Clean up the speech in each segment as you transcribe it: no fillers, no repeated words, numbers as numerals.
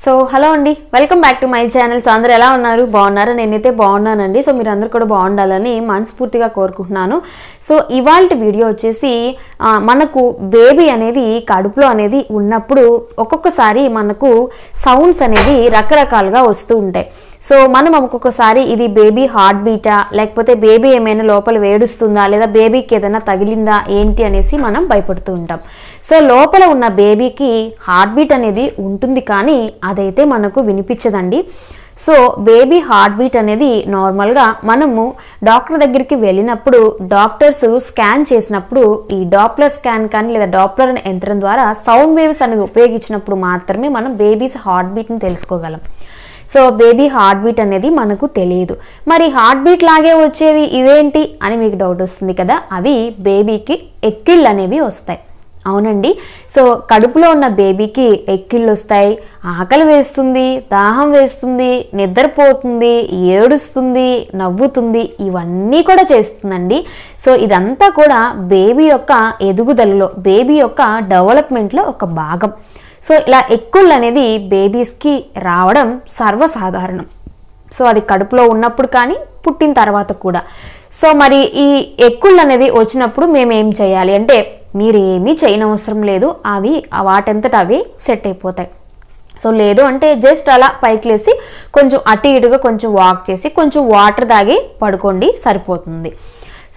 So hello అండి, welcome back to my channel. So అందరూ ఎలా ఉన్నారు? బాగున్నారా? నేనైతే బాగున్నానండి. సో మీరు అందరూ కూడా బాగుండాలని మనస్ఫూర్తిగా కోరుకుంటున్నాను. సో ఇవాల్టి వీడియో వచ్చేసి మనకు బేబీ అనేది కడుపులో అనేది ఉన్నప్పుడు ఒక్కొక్కసారి మనకు సౌండ్స్ అనేది రకరకాలుగా వస్తూ ఉంటాయి. సో మనం ఒక్కొక్కసారి ఇది బేబీ హార్ట్ బీటా, లేకపోతే బేబీ ఏమైనా లోపల వేడుస్తుందా, లేదా బేబీకి ఏదైనా తగిలిందా ఏంటి అనేసి మనం భయపడుతూ ఉంటాం. సో లోపల ఉన్న బేబీకి హార్ట్ బీట్ అనేది ఉంటుంది, కానీ అదైతే మనకు వినిపించదండి. సో బేబీ హార్ట్ బీట్ అనేది నార్మల్గా మనము డాక్టర్ దగ్గరికి వెళ్ళినప్పుడు డాక్టర్స్ స్కాన్ చేసినప్పుడు ఈ డాప్లర్ స్కాన్ కానీ లేదా డాప్లర్ యంత్రం ద్వారా సౌండ్ వేవ్స్ అనేవి ఉపయోగించినప్పుడు మాత్రమే మనం బేబీస్ హార్ట్ బీట్ని తెలుసుకోగలం. సో బేబీ హార్ట్ బీట్ అనేది మనకు తెలియదు. మరి హార్ట్ బీట్ లాగే వచ్చేవి ఇవేంటి అని మీకు డౌట్ వస్తుంది కదా. అవి బేబీకి ఎక్కిళ్ళు అనేవి వస్తాయి. అవునండి. సో కడుపులో ఉన్న బేబీకి ఎక్కిళ్ళు వస్తాయి, ఆకలి వేస్తుంది, దాహం వేస్తుంది, నిద్రపోతుంది, ఏడుస్తుంది, నవ్వుతుంది, ఇవన్నీ కూడా చేస్తుందండి. సో ఇదంతా కూడా బేబీ యొక్క ఎదుగుదలలో, బేబీ యొక్క డెవలప్మెంట్లో ఒక భాగం. సో ఇలా ఎక్కిళ్ళు అనేది బేబీస్కి రావడం సర్వసాధారణం. సో అది కడుపులో ఉన్నప్పుడు కానీ పుట్టిన తర్వాత కూడా. సో మరి ఈ ఎక్కిళ్ళు అనేది వచ్చినప్పుడు మేము ఏం చేయాలి అంటే, మీరు ఏమీ చేయనవసరం లేదు, అవి వాటంతట అవి సెట్ అయిపోతాయి. సో లేదు అంటే జస్ట్ అలా పైకి లేసి కొంచెం అటు ఇటుగా కొంచెం వాక్ చేసి కొంచెం వాటర్ తాగి పడుకోండి, సరిపోతుంది.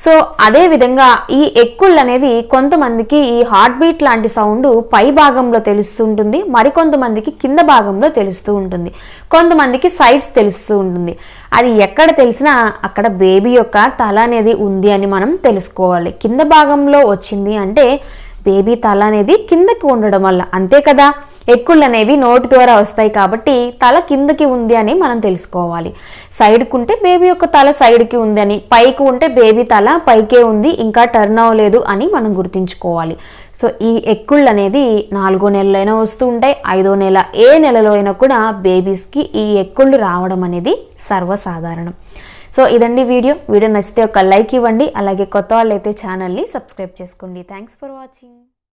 సో అదే విధంగా ఈ ఎక్కిళ్ళు అనేది కొంతమందికి ఈ హార్ట్ బీట్ లాంటి సౌండ్ పై భాగంలో తెలుస్తూ ఉంటుంది, మరికొంతమందికి కింద భాగంలో తెలుస్తూ ఉంటుంది, కొంతమందికి సైడ్స్ తెలుస్తూ ఉంటుంది. అది ఎక్కడ తెలిసినా అక్కడ బేబీ యొక్క తల అనేది ఉంది అని మనం తెలుసుకోవాలి. కింద భాగంలో వచ్చింది అంటే బేబీ తల అనేది కిందకి ఉండడం వల్ల, అంతే కదా. ఎక్కిళ్ళు అనేవి నోటి ద్వారా వస్తాయి కాబట్టి తల కిందకి ఉంది అని మనం తెలుసుకోవాలి. సైడ్కి ఉంటే బేబీ యొక్క తల సైడ్కి ఉంది అని, పైకి ఉంటే బేబీ తల పైకే ఉంది, ఇంకా టర్న్ అవ్వలేదు అని మనం గుర్తుంచుకోవాలి. సో ఈ ఎక్కిళ్ళు అనేది 4వ నెలలైనా వస్తూ ఉంటాయి, 5వ నెల, ఏ నెలలో అయినా కూడా బేబీస్కి ఈ ఎక్కిళ్ళు రావడం అనేది సర్వసాధారణం. సో ఇదండి వీడియో నచ్చితే ఒక లైక్ ఇవ్వండి. అలాగే కొత్త వాళ్ళు అయితే ఛానల్ని సబ్స్క్రైబ్ చేసుకోండి. Thanks for watching.